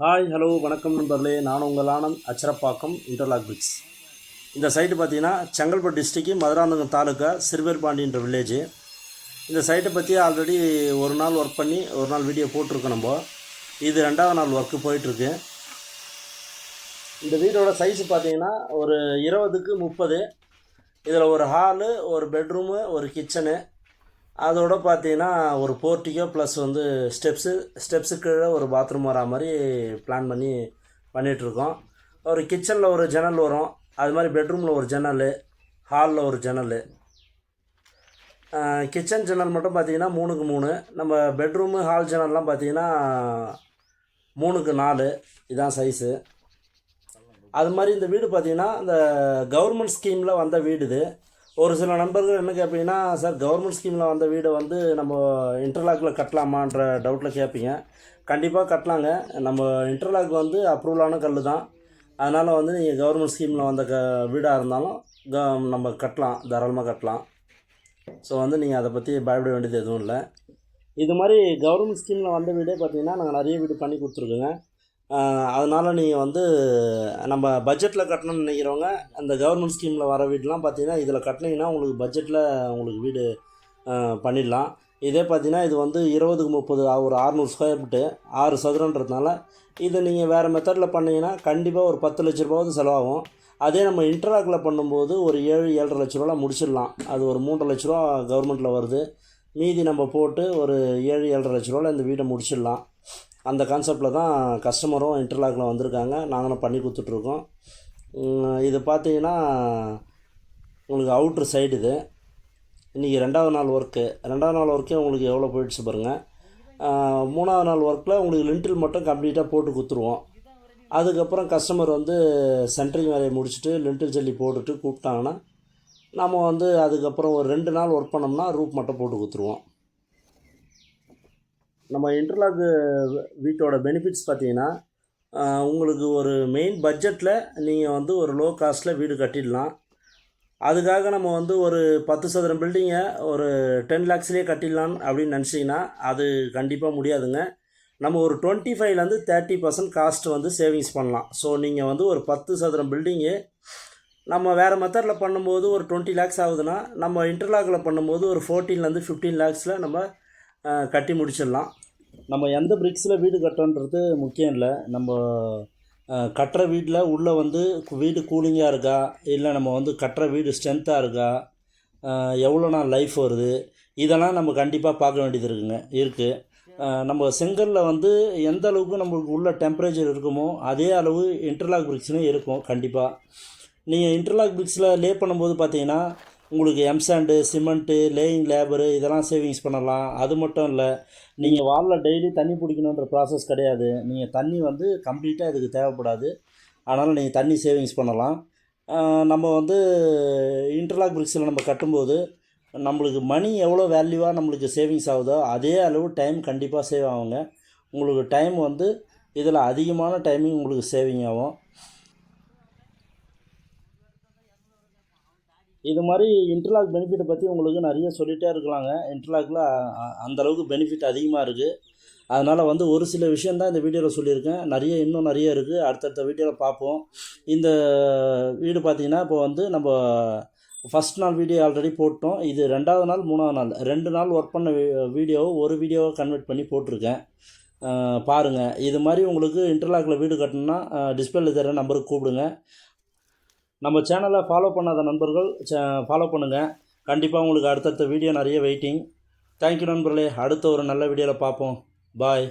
Hi hello வணக்கம் நண்பர்களே, நான் உங்கள் ஆனந்த், அச்சரப்பாக்கம் இன்டர்லாக் பிரிக்ஸ். இந்த சைட்டு பார்த்தீங்கன்னா செங்கல்பட்டு டிஸ்ட்ரிக்ட் மதுராந்தகம் தாலுக்கா சிறுவேர்பாண்டின்ற வில்லேஜ். இந்த சைட்டை பற்றி ஆல்ரெடி ஒரு நாள் ஒர்க் பண்ணி ஒரு நாள் வீடியோ போட்டிருக்கோம். நம்ம இது 2வது நாள் ஒர்க்கு போயிட்டுருக்கு. இந்த வீடோட சைஸு பார்த்தீங்கன்னா ஒரு 20க்கு 30. இதில் ஒரு ஹாலு, ஒரு பெட்ரூமு, ஒரு கிச்சனு, அதோடு பார்த்தீங்கன்னா ஒரு போர்ட்டிக்கோ ப்ளஸ் ஸ்டெப்ஸுக்கு ஒரு பாத்ரூம் வரா மாதிரி பிளான் பண்ணிகிட்ருக்கோம். ஒரு கிச்சனில் ஒரு ஜன்னல் வரும், அது மாதிரி பெட்ரூமில் ஒரு ஜன்னல், ஹாலில் ஒரு ஜன்னல். கிச்சன் ஜன்னல் மட்டும் பார்த்தீங்கன்னா 3க்கு 3. நம்ம பெட்ரூமு ஹால் ஜன்னல்லாம் பார்த்தீங்கன்னா 3க்கு 4. இதுதான் சைஸு. அது மாதிரி இந்த வீடு பார்த்திங்கன்னா இந்த கவர்மெண்ட் ஸ்கீமில் வந்த வீடு இது. ஒரு சில நண்பர்கள் என்ன கேட்பீங்கன்னா, சார் கவர்மெண்ட் ஸ்கீமில் வந்த வீடை வந்து நம்ம இன்டர்லாக்கில் கட்டலாமான்ற டவுட்டில் கேட்பீங்க. கண்டிப்பாக கட்டலாங்க. நம்ம இன்டர்லாக் வந்து அப்ரூவலான கல் தான். அதனால் வந்து நீங்கள் கவர்மெண்ட் ஸ்கீமில் வந்த வீடாக இருந்தாலும் நம்ம கட்டலாம், தாராளமாக கட்டலாம். ஸோ வந்து நீங்கள் அதை பற்றி பயப்பட வேண்டியது எதுவும் இல்லை. இது மாதிரி கவர்மெண்ட் ஸ்கீமில் வந்த வீடே பார்த்திங்கன்னா நாங்கள் நிறைய வீடு பண்ணி கொடுத்துருக்கோங்க. அதனால் நீங்கள் வந்து நம்ம பட்ஜெட்டில் கட்டணும்னு நினைக்கிறவங்க அந்த கவர்மெண்ட் ஸ்கீமில் வர வீடெலாம் பார்த்தீங்கன்னா இதில் கட்டினீங்கன்னா உங்களுக்கு பட்ஜெட்டில் உங்களுக்கு வீடு பண்ணிடலாம். இதே பார்த்தீங்கன்னா இது வந்து 20க்கு 30, ஒரு 600 ஸ்கொயர் ஃபீட்டு, 6 சதுரன்றதுனால இதை நீங்கள் வேறு மெத்தடில் பண்ணிங்கன்னா கண்டிப்பாக ஒரு 10 லட்ச ரூபாவது செலவாகும். அதே நம்ம இன்டர்லாக்கில் பண்ணும்போது ஒரு 7-7.5 லட்ச ரூபாவில் முடிச்சிடலாம். அது ஒரு 3.5 லட்ச ரூபா கவர்மெண்ட்டில் வருது. மீதி நம்ம போட்டு ஒரு 7-7.5 லட்ச ரூபாவில் இந்த வீடை முடிச்சிடலாம். அந்த கான்செப்டில் தான் கஸ்டமரும் இன்டர்லாக்கில் வந்திருக்காங்க, நாங்களும் பண்ணி கொடுத்துட்ருக்கோம். இது பார்த்தீங்கன்னா உங்களுக்கு அவுட்ரு சைடு இது. இன்றைக்கி 2வது நாள் ஒர்க்கே உங்களுக்கு எவ்வளோ போயிடுச்சு பாருங்கள். 3வது நாள் ஒர்க்கில் உங்களுக்கு லிண்டில் மட்டும் கம்ப்ளீட்டாக போட்டு கொடுத்துருவோம். அதுக்கப்புறம் கஸ்டமர் வந்து சென்ட்ரிங் வேலையை முடிச்சுட்டு லிண்டில் ஜல்லி போட்டுட்டு கூப்பிட்டாங்கன்னா நம்ம வந்து அதுக்கப்புறம் ஒரு 2 நாள் ஒர்க் பண்ணோம்னா ரூப் மட்டும் போட்டு கொடுத்துருவோம். நம்ம இன்டர்லாக் வீட்டோட பெனிஃபிட்ஸ் பார்த்தீங்கன்னா உங்களுக்கு ஒரு மெயின் பட்ஜெட்டில் நீங்கள் வந்து ஒரு லோ காஸ்ட்டில் வீடு கட்டிடலாம். அதுக்காக நம்ம வந்து ஒரு 10 சதுரம் பில்டிங்கை ஒரு 10 lakhsலேயே கட்டிடலான்னு அப்படின்னு நினச்சிங்கன்னா அது கண்டிப்பாக முடியாதுங்க. நம்ம ஒரு 25லேருந்து 30% காஸ்ட் வந்து சேவிங்ஸ் பண்ணலாம். ஸோ நீங்கள் வந்து ஒரு 10 சதுரம் பில்டிங்கு நம்ம வேறு மெத்தடில் பண்ணும்போது ஒரு 20 lakhs ஆகுதுன்னா நம்ம இன்டர்லாக்கில் பண்ணும்போது ஒரு 14லேருந்து 15 lakhsல நம்ம கட்டி முடிச்சிடலாம். நம்ம எந்த பிரிக்ஸில் வீடு கட்டுறன்றது முக்கியம் இல்லை. நம்ம கட்டுற வீட்டில் உள்ளே வந்து வீடு கூலிங்காக இருக்கா, இல்லை நம்ம வந்து கட்டுற வீடு ஸ்ட்ரென்த்தாக இருக்கா, எவ்வளோ நாள் லைஃப் வருது, இதெல்லாம் நம்ம கண்டிப்பாக பார்க்க வேண்டியது இருக்குது. நம்ம செங்கலில் வந்து எந்த அளவுக்கு நம்மளுக்கு உள்ள டெம்பரேச்சர் இருக்குமோ அதே அளவு இன்டர்லாக் பிரிக்ஸ்லையும் இருக்கும். கண்டிப்பாக நீங்கள் இன்டர்லாக் பிரிக்ஸில் லே பண்ணும்போது பார்த்தீங்கன்னா உங்களுக்கு எம்சாண்டு, சிமெண்ட்டு, லேயிங் லேபரு இதெல்லாம் சேவிங்ஸ் பண்ணலாம். அது மட்டும் இல்லை, நீங்கள் வாலில் டெய்லி தண்ணி பிடிக்கணுன்ற ப்ராசஸ் கிடையாது. நீங்கள் தண்ணி வந்து கம்ப்ளீட்டாக இதுக்கு தேவைப்படாது. அதனால் நீங்கள் தண்ணி சேவிங்ஸ் பண்ணலாம். நம்ம வந்து இன்டர்லாக் பிரிக்ஸில் நம்ம கட்டும்போது நம்மளுக்கு மணி எவ்வளோ வேல்யூவாக நம்மளுக்கு சேவிங்ஸ் ஆகுதோ அதே அளவு டைம் கண்டிப்பாக சேவ் ஆகுங்க. உங்களுக்கு டைம் வந்து இதில் அதிகமான டைமிங் உங்களுக்கு சேவிங் ஆகும். இது மாதிரி இன்டர்லாக் பெனிஃபிட்டை பற்றி உங்களுக்கு நிறைய சொல்லிகிட்டே இருக்கலாங்க. இன்டர்லாக்கில் அந்தளவுக்கு பெனிஃபிட் அதிகமாக இருக்குது. அதனால் வந்து ஒரு சில விஷயந்தான் இந்த வீடியோவில் சொல்லியிருக்கேன். இன்னும் நிறைய இருக்குது. அடுத்தடுத்த வீடியோவில் பார்ப்போம். இந்த வீடு பார்த்திங்கன்னா இப்போ வந்து நம்ம ஃபஸ்ட் நாள் வீடியோ ஆல்ரெடி போட்டோம். இது 2வது நாள் 3வது நாள் 2 நாள் ஒர்க் பண்ண வீடியோவை ஒரு வீடியோவை கன்வெர்ட் பண்ணி போட்டிருக்கேன். பாருங்கள். இது மாதிரி உங்களுக்கு இன்டர்லாக்கில் வீடு கட்டணுன்னா டிஸ்பிளேல தர நம்பருக்கு கூப்பிடுங்க. நம்ம சேனலை ஃபாலோ பண்ணாத நண்பர்கள் ஃபாலோ பண்ணுங்கள். கண்டிப்பாக உங்களுக்கு அடுத்தடுத்த வீடியோ நிறைய வெயிட்டிங். தேங்க்யூ நண்பர்களே. அடுத்த ஒரு நல்ல வீடியோவில் பார்ப்போம். பாய்.